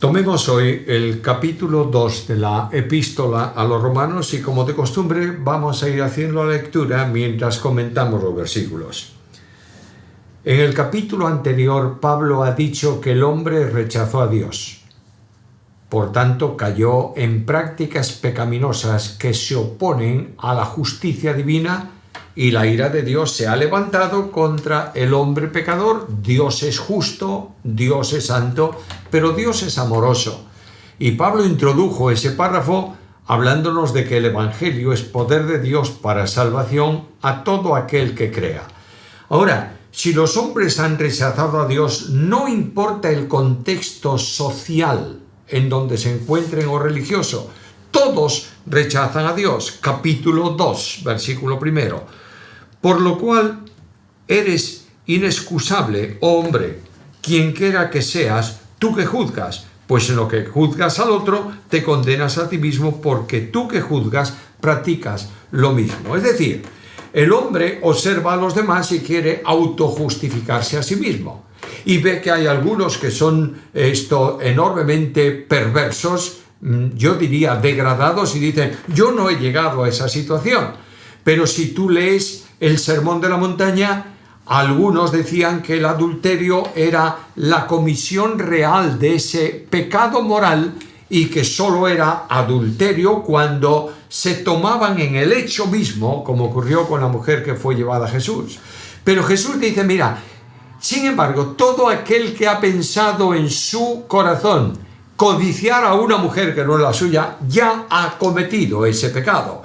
Tomemos hoy el capítulo 2 de la epístola a los romanos y, como de costumbre, vamos a ir haciendo la lectura mientras comentamos los versículos. En el capítulo anterior, Pablo ha dicho que el hombre rechazó a Dios. Por tanto, cayó en prácticas pecaminosas que se oponen a la justicia divina y la ira de Dios se ha levantado contra el hombre pecador. Dios es justo, Dios es santo, pero Dios es amoroso. Y Pablo introdujo ese párrafo hablándonos de que el Evangelio es poder de Dios para salvación a todo aquel que crea. Ahora, si los hombres han rechazado a Dios, no importa el contexto social en donde se encuentren o religioso, todos rechazan a Dios. Capítulo 2, versículo 1. Por lo cual eres inexcusable, oh hombre, quien quiera que seas, tú que juzgas, pues en lo que juzgas al otro, te condenas a ti mismo, porque tú que juzgas, practicas lo mismo. Es decir, el hombre observa a los demás y quiere autojustificarse a sí mismo. Y ve que hay algunos que son enormemente perversos, yo diría degradados, y dicen, yo no he llegado a esa situación. Pero si tú lees el Sermón de la Montaña, algunos decían que el adulterio era la comisión real de ese pecado moral y que solo era adulterio cuando se tomaban en el hecho mismo, como ocurrió con la mujer que fue llevada a Jesús. Pero Jesús dice, mira, sin embargo, todo aquel que ha pensado en su corazón codiciar a una mujer que no es la suya, ya ha cometido ese pecado.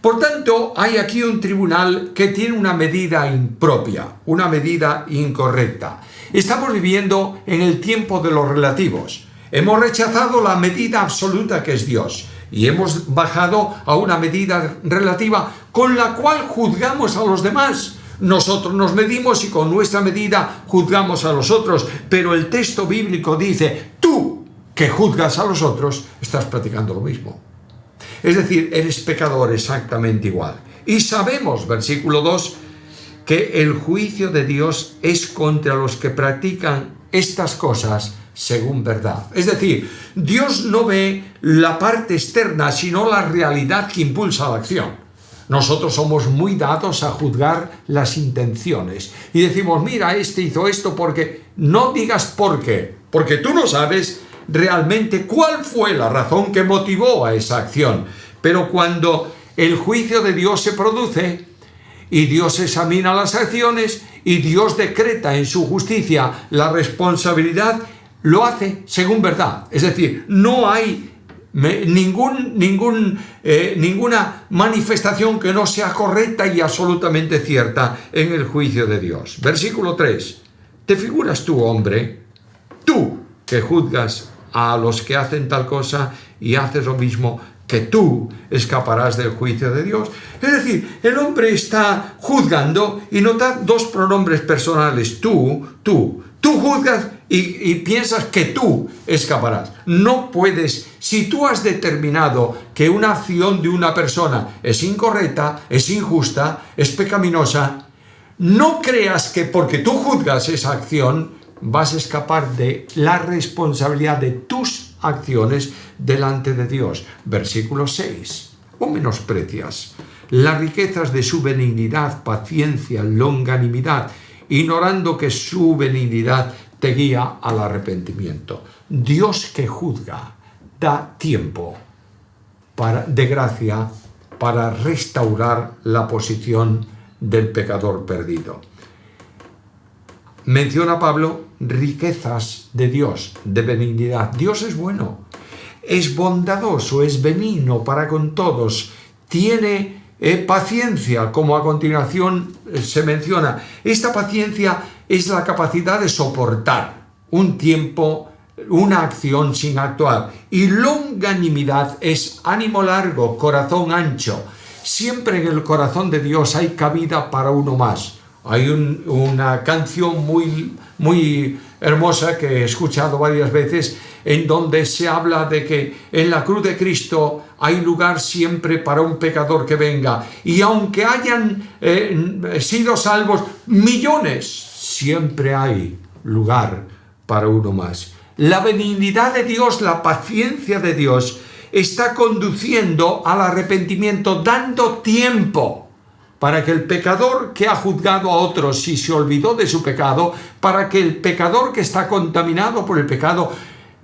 Por tanto, hay aquí un tribunal que tiene una medida impropia, una medida incorrecta. Estamos viviendo en el tiempo de los relativos. Hemos rechazado la medida absoluta que es Dios y hemos bajado a una medida relativa con la cual juzgamos a los demás. Nosotros nos medimos y con nuestra medida juzgamos a los otros, pero el texto bíblico dice, tú que juzgas a los otros, estás practicando lo mismo. Es decir, eres pecador exactamente igual. Y sabemos, versículo 2, que el juicio de Dios es contra los que practican estas cosas según verdad. Es decir, Dios no ve la parte externa, sino la realidad que impulsa la acción. Nosotros somos muy dados a juzgar las intenciones. Y decimos, mira, este hizo esto porque... No digas por qué, porque tú no sabes realmente cuál fue la razón que motivó a esa acción. Pero cuando el juicio de Dios se produce y Dios examina las acciones y Dios decreta en su justicia la responsabilidad, lo hace según verdad. Es decir, no hay ninguna manifestación que no sea correcta y absolutamente cierta en el juicio de Dios. Versículo 3. ¿Te figuras tú, hombre, tú que juzgas a los que hacen tal cosa y haces lo mismo, que tú escaparás del juicio de Dios? Es decir, el hombre está juzgando y nota dos pronombres personales, tú juzgas y piensas que tú escaparás. No puedes, si tú has determinado que una acción de una persona es incorrecta, es injusta, es pecaminosa, no creas que porque tú juzgas esa acción vas a escapar de la responsabilidad de tus acciones delante de Dios. Versículo 6. ¿O menosprecias las riquezas de su benignidad, paciencia, longanimidad, ignorando que su benignidad te guía al arrepentimiento? Dios que juzga da tiempo de gracia para restaurar la posición del pecador perdido. Menciona Pablo riquezas de Dios, de benignidad. Dios es bueno, es bondadoso, es benigno para con todos, tiene paciencia, como a continuación se menciona. Esta paciencia es la capacidad de soportar un tiempo, una acción sin actuar. Y longanimidad es ánimo largo, corazón ancho. Siempre en el corazón de Dios hay cabida para uno más. Hay una canción muy hermosa que he escuchado varias veces, en donde se habla de que en la cruz de Cristo hay lugar siempre para un pecador que venga. Y aunque hayan sido salvos millones, siempre hay lugar para uno más. La benignidad de Dios, la paciencia de Dios, está conduciendo al arrepentimiento, dando tiempo para que el pecador que ha juzgado a otros y se olvidó de su pecado, para que el pecador que está contaminado por el pecado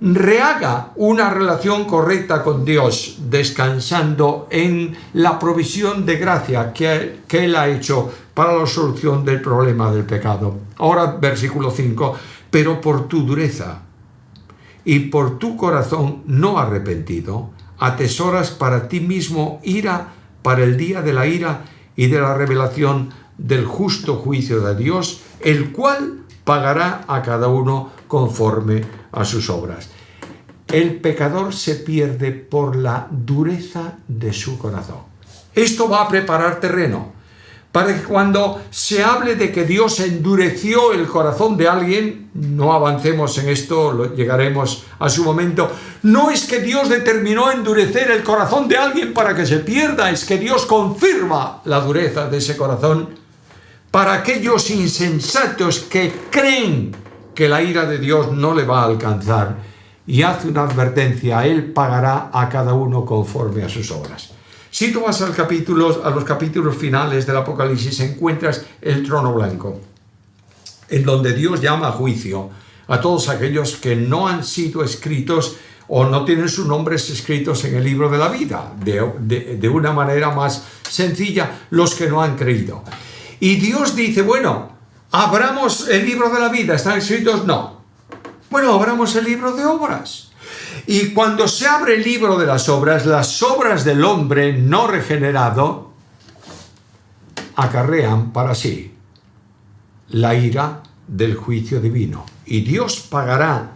rehaga una relación correcta con Dios, descansando en la provisión de gracia que Él ha hecho para la solución del problema del pecado. Ahora, versículo 5, pero por tu dureza y por tu corazón no arrepentido, atesoras para ti mismo ira para el día de la ira y de la revelación del justo juicio de Dios, el cual pagará a cada uno conforme a sus obras. El pecador se pierde por la dureza de su corazón. Esto va a preparar terreno para que cuando se hable de que Dios endureció el corazón de alguien, no avancemos en esto, llegaremos a su momento. No es que Dios determinó endurecer el corazón de alguien para que se pierda, es que Dios confirma la dureza de ese corazón para aquellos insensatos que creen que la ira de Dios no le va a alcanzar, y hace una advertencia: Él pagará a cada uno conforme a sus obras. Si tú vas a los capítulos finales del Apocalipsis, encuentras el trono blanco, en donde Dios llama a juicio a todos aquellos que no han sido escritos o no tienen sus nombres escritos en el libro de la vida, de una manera más sencilla, los que no han creído. Y Dios dice, bueno, ¿abramos el libro de la vida? ¿Están escritos? No. Bueno, abramos el libro de obras. Y cuando se abre el libro de las obras del hombre no regenerado acarrean para sí la ira del juicio divino. Y Dios pagará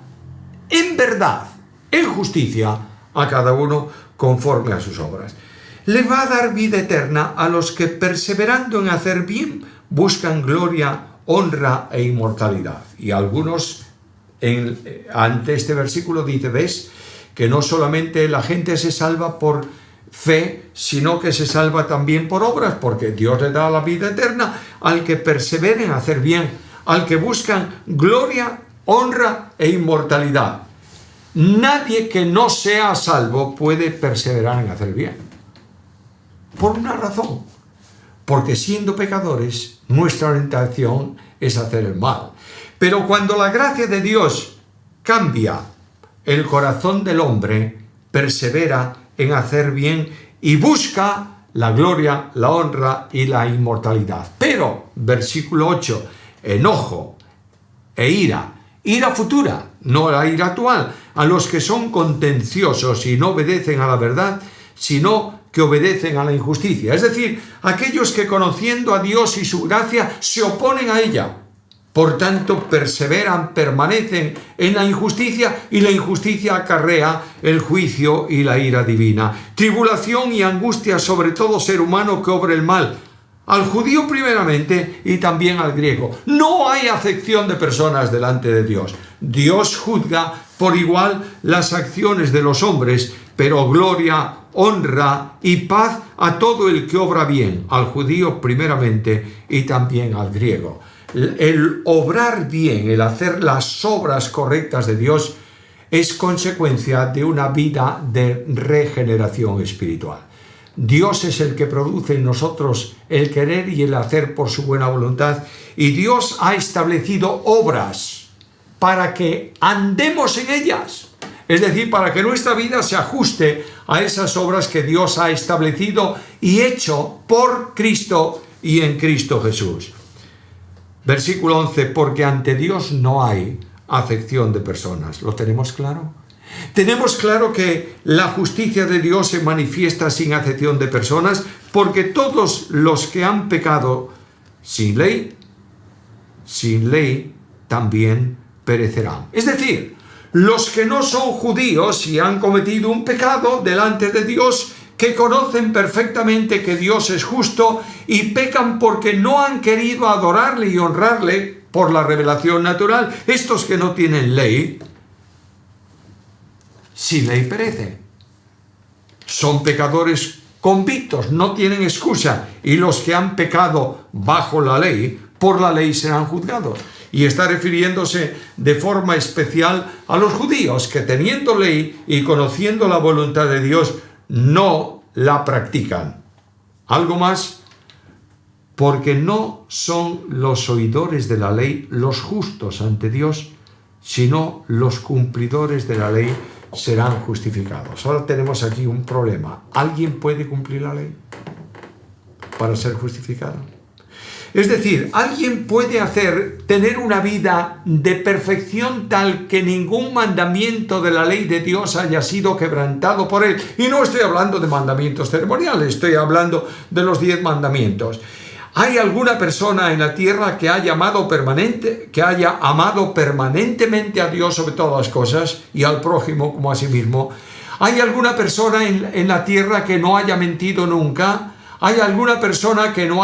en verdad, en justicia, a cada uno conforme a sus obras. Le va a dar vida eterna a los que, perseverando en hacer bien, buscan gloria, honra e inmortalidad. Y algunos ante este versículo dice, ¿ves? Que no solamente la gente se salva por fe, sino que se salva también por obras, porque Dios le da la vida eterna al que persevere en hacer bien, al que buscan gloria, honra e inmortalidad. Nadie que no sea salvo puede perseverar en hacer bien. Por una razón, porque siendo pecadores, nuestra orientación es hacer el mal. Pero cuando la gracia de Dios cambia el corazón del hombre, persevera en hacer bien y busca la gloria, la honra y la inmortalidad. Pero, versículo 8, enojo e ira futura, no la ira actual, a los que son contenciosos y no obedecen a la verdad, sino que obedecen a la injusticia. Es decir, aquellos que conociendo a Dios y su gracia se oponen a ella. Por tanto, perseveran, permanecen en la injusticia, y la injusticia acarrea el juicio y la ira divina. Tribulación y angustia sobre todo ser humano que obra el mal, al judío primeramente y también al griego. No hay acepción de personas delante de Dios. Dios juzga por igual las acciones de los hombres, pero gloria, honra y paz a todo el que obra bien, al judío primeramente y también al griego. El obrar bien, el hacer las obras correctas de Dios, es consecuencia de una vida de regeneración espiritual. Dios es el que produce en nosotros el querer y el hacer por su buena voluntad, y Dios ha establecido obras para que andemos en ellas. Es decir, para que nuestra vida se ajuste a esas obras que Dios ha establecido y hecho por Cristo y en Cristo Jesús. Versículo 11, porque ante Dios no hay acepción de personas. ¿Lo tenemos claro? Tenemos claro que la justicia de Dios se manifiesta sin acepción de personas, porque todos los que han pecado sin ley también perecerán. Es decir, los que no son judíos y han cometido un pecado delante de Dios, que conocen perfectamente que Dios es justo y pecan porque no han querido adorarle y honrarle por la revelación natural, estos que no tienen ley, sin ley perecen. Son pecadores convictos, no tienen excusa, y los que han pecado bajo la ley por la ley serán juzgados. Y está refiriéndose de forma especial a los judíos que teniendo ley y conociendo la voluntad de Dios no la practican. Algo más, porque no son los oidores de la ley los justos ante Dios, sino los cumplidores de la ley serán justificados. Ahora tenemos aquí un problema. ¿Alguien puede cumplir la ley para ser justificado? Es decir, alguien puede tener una vida de perfección tal que ningún mandamiento de la ley de Dios haya sido quebrantado por él. Y no estoy hablando de mandamientos ceremoniales, estoy hablando de los 10 mandamientos. ¿Hay alguna persona en la tierra que haya amado permanentemente a Dios sobre todas las cosas y al prójimo como a sí mismo? ¿Hay alguna persona en la tierra que no haya mentido nunca? ¿Hay alguna persona que no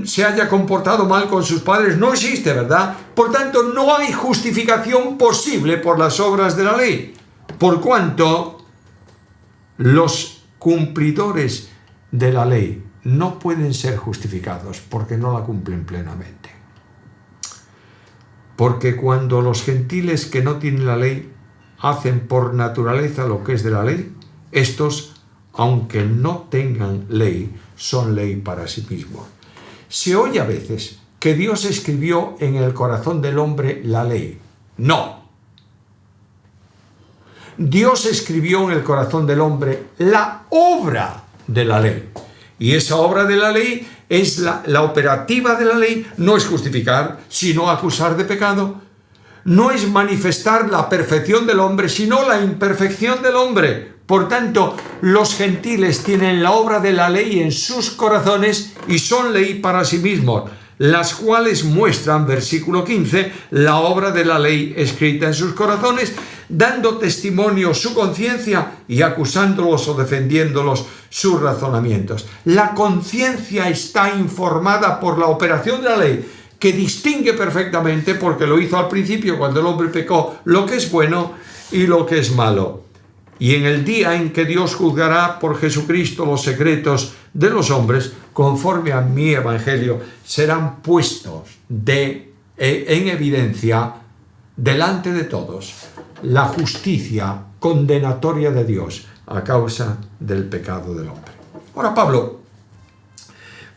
se haya comportado mal con sus padres? No existe, ¿verdad? Por tanto, no hay justificación posible por las obras de la ley, por cuanto los cumplidores de la ley no pueden ser justificados porque no la cumplen plenamente. Porque cuando los gentiles que no tienen la ley hacen por naturaleza lo que es de la ley, estos, aunque no tengan ley, son ley para sí mismos. Se oye a veces que Dios escribió en el corazón del hombre la ley. No. Dios escribió en el corazón del hombre la obra de la ley. Y esa obra de la ley es la operativa de la ley, no es justificar, sino acusar de pecado. No es manifestar la perfección del hombre, sino la imperfección del hombre. Por tanto, los gentiles tienen la obra de la ley en sus corazones y son ley para sí mismos, las cuales muestran, versículo 15, la obra de la ley escrita en sus corazones, dando testimonio su conciencia y acusándolos o defendiéndolos sus razonamientos. La conciencia está informada por la operación de la ley, que distingue perfectamente, porque lo hizo al principio cuando el hombre pecó, lo que es bueno y lo que es malo. Y en el día en que Dios juzgará por Jesucristo los secretos de los hombres, conforme a mi evangelio, serán puestos en evidencia delante de todos la justicia condenatoria de Dios a causa del pecado del hombre. Ahora Pablo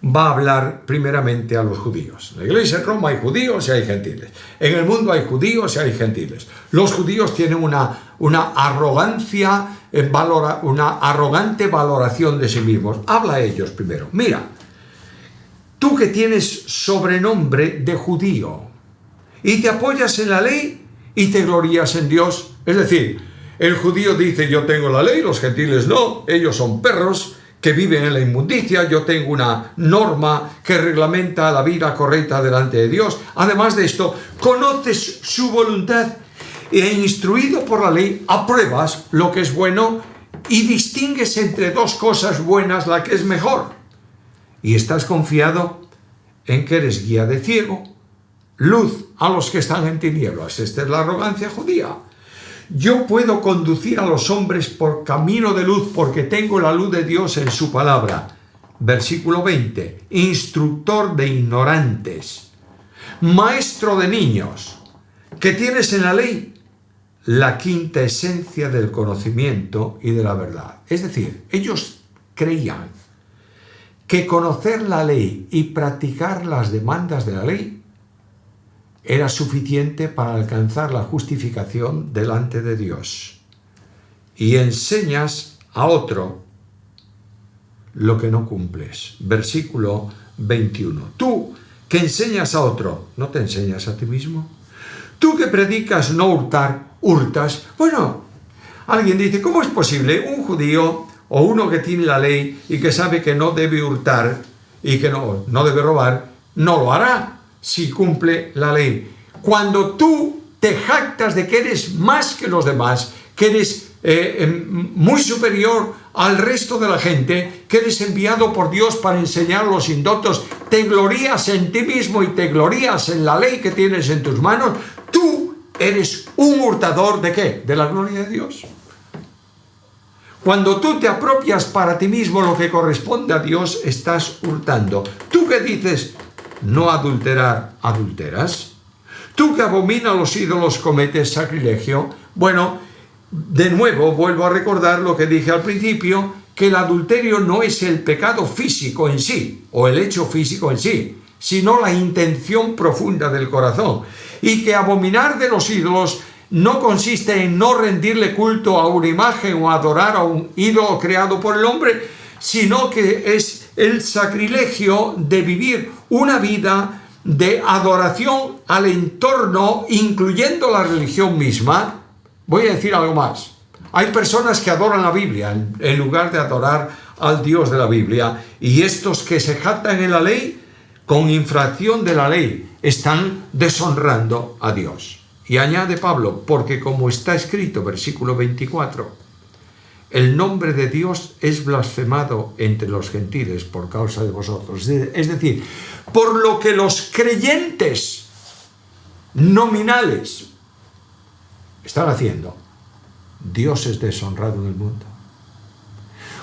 va a hablar primeramente a los judíos. En la iglesia de Roma hay judíos y hay gentiles. En el mundo hay judíos y hay gentiles. Los judíos tienen una arrogante valoración de sí mismos. Habla a ellos primero. Mira, tú que tienes sobrenombre de judío y te apoyas en la ley y te glorías en Dios. Es decir, el judío dice: yo tengo la ley, los gentiles no, ellos son perros que viven en la inmundicia, yo tengo una norma que reglamenta la vida correcta delante de Dios. Además de esto, conoces su voluntad e instruido por la ley, apruebas lo que es bueno y distingues entre dos cosas buenas la que es mejor. Y estás confiado en que eres guía de ciego, luz a los que están en tinieblas. Esta es la arrogancia judía. Yo puedo conducir a los hombres por camino de luz porque tengo la luz de Dios en su palabra. Versículo 20. Instructor de ignorantes, maestro de niños, que tienes en la ley la quinta esencia del conocimiento y de la verdad. Es decir, ellos creían que conocer la ley y practicar las demandas de la ley era suficiente para alcanzar la justificación delante de Dios. Y enseñas a otro lo que no cumples. Versículo 21. Tú que enseñas a otro, ¿no te enseñas a ti mismo? Tú que predicas no hurtar, hurtas. Bueno, alguien dice: ¿cómo es posible un judío o uno que tiene la ley y que sabe que no debe hurtar y que no debe robar, no lo hará si cumple la ley? Cuando tú te jactas de que eres más que los demás, que eres muy superior al resto de la gente, que eres enviado por Dios para enseñar a los indoctos, te glorías en ti mismo y te glorías en la ley que tienes en tus manos, tú eres un hurtador ¿de qué? De la gloria de Dios. Cuando tú te apropias para ti mismo lo que corresponde a Dios, estás hurtando. ¿Tú qué dices? no adulterar, ¿adulteras? Tú que abominas los ídolos cometes sacrilegio. Bueno, de nuevo vuelvo a recordar lo que dije al principio, que el adulterio no es el pecado físico en sí, o el hecho físico en sí, sino la intención profunda del corazón. Y que abominar de los ídolos no consiste en no rendirle culto a una imagen o adorar a un ídolo creado por el hombre, sino que es el sacrilegio de vivir una vida de adoración al entorno, incluyendo la religión misma. Voy a decir algo más. Hay personas que adoran la Biblia en lugar de adorar al Dios de la Biblia, y estos que se jactan en la ley, con infracción de la ley, están deshonrando a Dios. Y añade Pablo, porque como está escrito, versículo 24, el nombre de Dios es blasfemado entre los gentiles por causa de vosotros. Es decir, por lo que los creyentes nominales están haciendo, Dios es deshonrado en el mundo.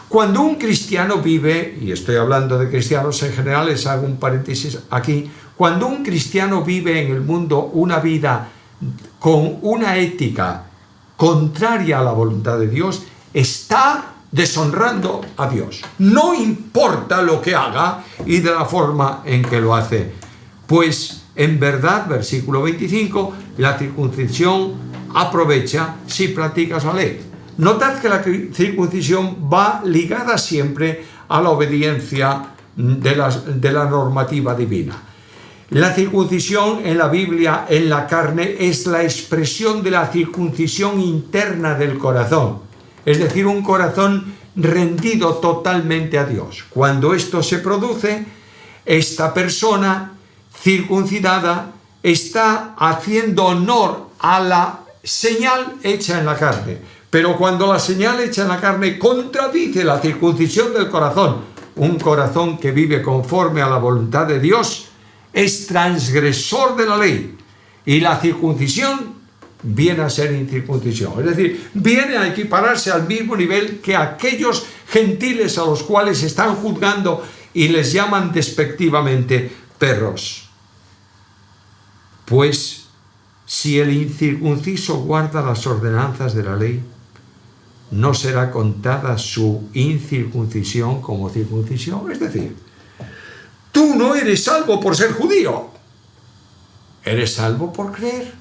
Cuando un cristiano vive, y estoy hablando de cristianos en general, les hago un paréntesis aquí, cuando un cristiano vive en el mundo una vida con una ética contraria a la voluntad de Dios, está deshonrando a Dios. No importa lo que haga y de la forma en que lo hace. Pues en verdad, versículo 25, la circuncisión aprovecha si practicas la ley. Notad que la circuncisión va ligada siempre a la obediencia de la normativa divina. La circuncisión en la Biblia, en la carne, es la expresión de la circuncisión interna del corazón. Es decir, un corazón rendido totalmente a Dios. Cuando esto se produce, esta persona circuncidada está haciendo honor a la señal hecha en la carne. Pero cuando la señal hecha en la carne contradice la circuncisión del corazón, un corazón que vive conforme a la voluntad de Dios, es transgresor de la ley, y la circuncisión viene a ser incircuncisión, es decir, viene a equipararse al mismo nivel que aquellos gentiles a los cuales están juzgando y les llaman despectivamente perros. Pues si el incircunciso guarda las ordenanzas de la ley, no será contada su incircuncisión como circuncisión. Es decir, tú no eres salvo por ser judío, eres salvo por creer.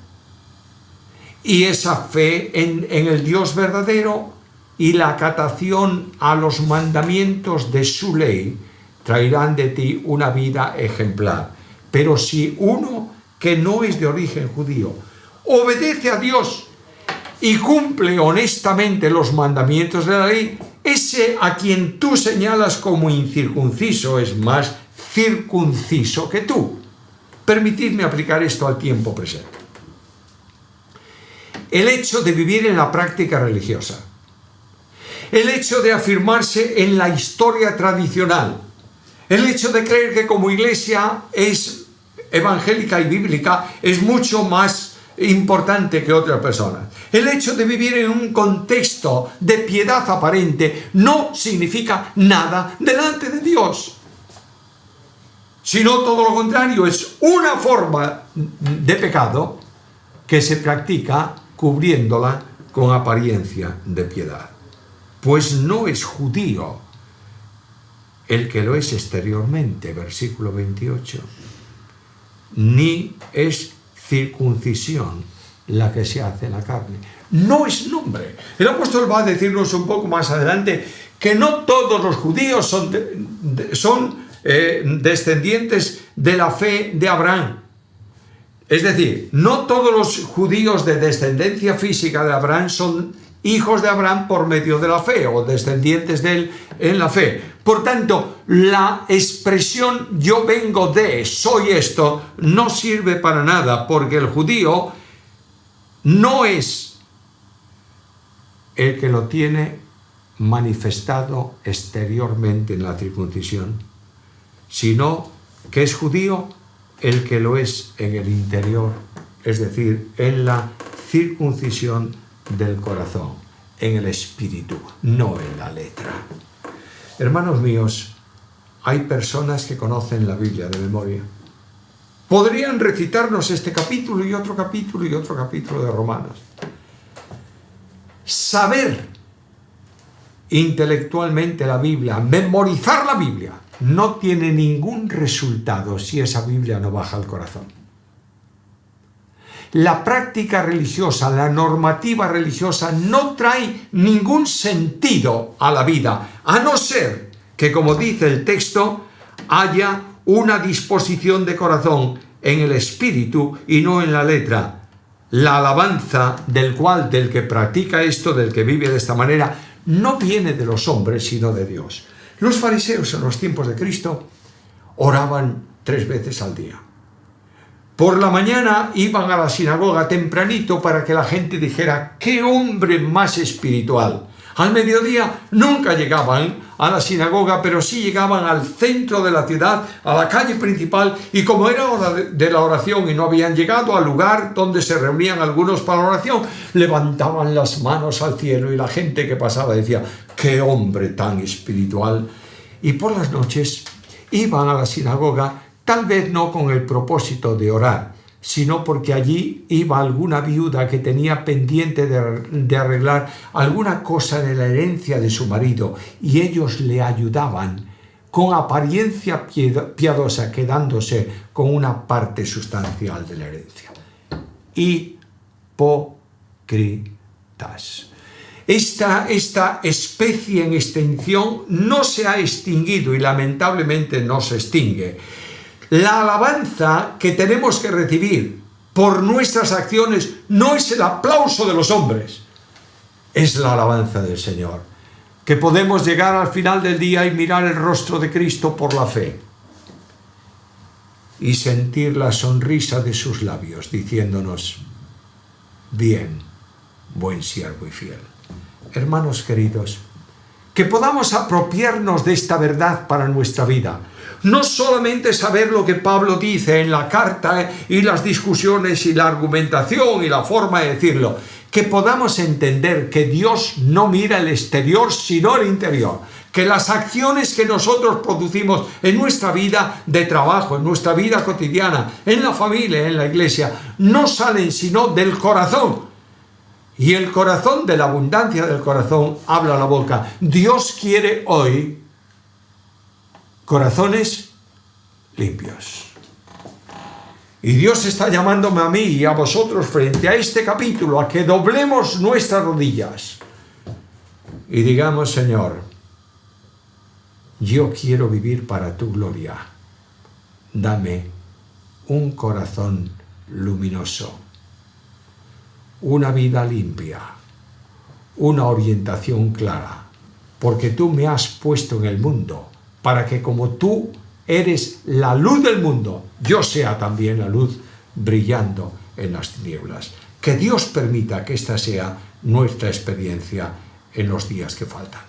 Y esa fe en el Dios verdadero y la acatación a los mandamientos de su ley traerán de ti una vida ejemplar. Pero si uno que no es de origen judío obedece a Dios y cumple honestamente los mandamientos de la ley, ese a quien tú señalas como incircunciso es más circunciso que tú. Permitidme aplicar esto al tiempo presente. El hecho de vivir en la práctica religiosa, el hecho de afirmarse en la historia tradicional, el hecho de creer que como iglesia es evangélica y bíblica es mucho más importante que otra persona. El hecho de vivir en un contexto de piedad aparente no significa nada delante de Dios, sino todo lo contrario, es una forma de pecado que se practica cubriéndola con apariencia de piedad. Pues no es judío el que lo es exteriormente, versículo 28, ni es circuncisión la que se hace en la carne. No es nombre. El apóstol va a decirnos un poco más adelante que no todos los judíos son descendientes de la fe de Abraham. Es decir, no todos los judíos de descendencia física de Abraham son hijos de Abraham por medio de la fe o descendientes de él en la fe. Por tanto, la expresión yo vengo de, soy esto, no sirve para nada, porque el judío no es el que lo tiene manifestado exteriormente en la circuncisión, sino que es judío el que lo es en el interior, es decir, en la circuncisión del corazón, en el espíritu, no en la letra. Hermanos míos, hay personas que conocen la Biblia de memoria podrían recitarnos este capítulo y otro capítulo y otro capítulo de Romanos. Saber intelectualmente la Biblia, memorizar la Biblia, no tiene ningún resultado si esa Biblia no baja al corazón. La práctica religiosa, la normativa religiosa no trae ningún sentido a la vida, a no ser que, como dice el texto, haya una disposición de corazón en el espíritu y no en la letra. La alabanza del que practica esto, del que vive de esta manera, no viene de los hombres, sino de Dios. Los fariseos en los tiempos de Cristo oraban 3 veces al día. Por la mañana iban a la sinagoga tempranito para que la gente dijera: ¡qué hombre más espiritual! Al mediodía nunca llegaban a la sinagoga, pero sí llegaban al centro de la ciudad, a la calle principal, y como era hora de la oración y no habían llegado al lugar donde se reunían algunos para la oración, levantaban las manos al cielo y la gente que pasaba decía: ¡qué hombre tan espiritual! Y por las noches iban a la sinagoga, tal vez no con el propósito de orar, sino porque allí iba alguna viuda que tenía pendiente de arreglar alguna cosa de la herencia de su marido, y ellos le ayudaban con apariencia piadosa, quedándose con una parte sustancial de la herencia. Hipócritas. Esta especie en extinción no se ha extinguido y lamentablemente no se extingue. La alabanza que tenemos que recibir por nuestras acciones no es el aplauso de los hombres, es la alabanza del Señor. Que podemos llegar al final del día y mirar el rostro de Cristo por la fe y sentir la sonrisa de sus labios diciéndonos: bien, buen siervo y fiel. Hermanos queridos, que podamos apropiarnos de esta verdad para nuestra vida. No solamente saber lo que Pablo dice en la carta y las discusiones y la argumentación y la forma de decirlo, que podamos entender que Dios no mira el exterior sino el interior, que las acciones que nosotros producimos en nuestra vida de trabajo, en nuestra vida cotidiana, en la familia, en la iglesia, no salen sino del corazón. Y el corazón, de la abundancia del corazón, habla la boca. Dios quiere hoy corazones limpios. Y Dios está llamándome a mí y a vosotros frente a este capítulo a que doblemos nuestras rodillas y digamos: Señor, yo quiero vivir para tu gloria. Dame un corazón luminoso, una vida limpia, una orientación clara, porque tú me has puesto en el mundo para que, como tú eres la luz del mundo, yo sea también la luz brillando en las tinieblas. Que Dios permita que esta sea nuestra experiencia en los días que faltan.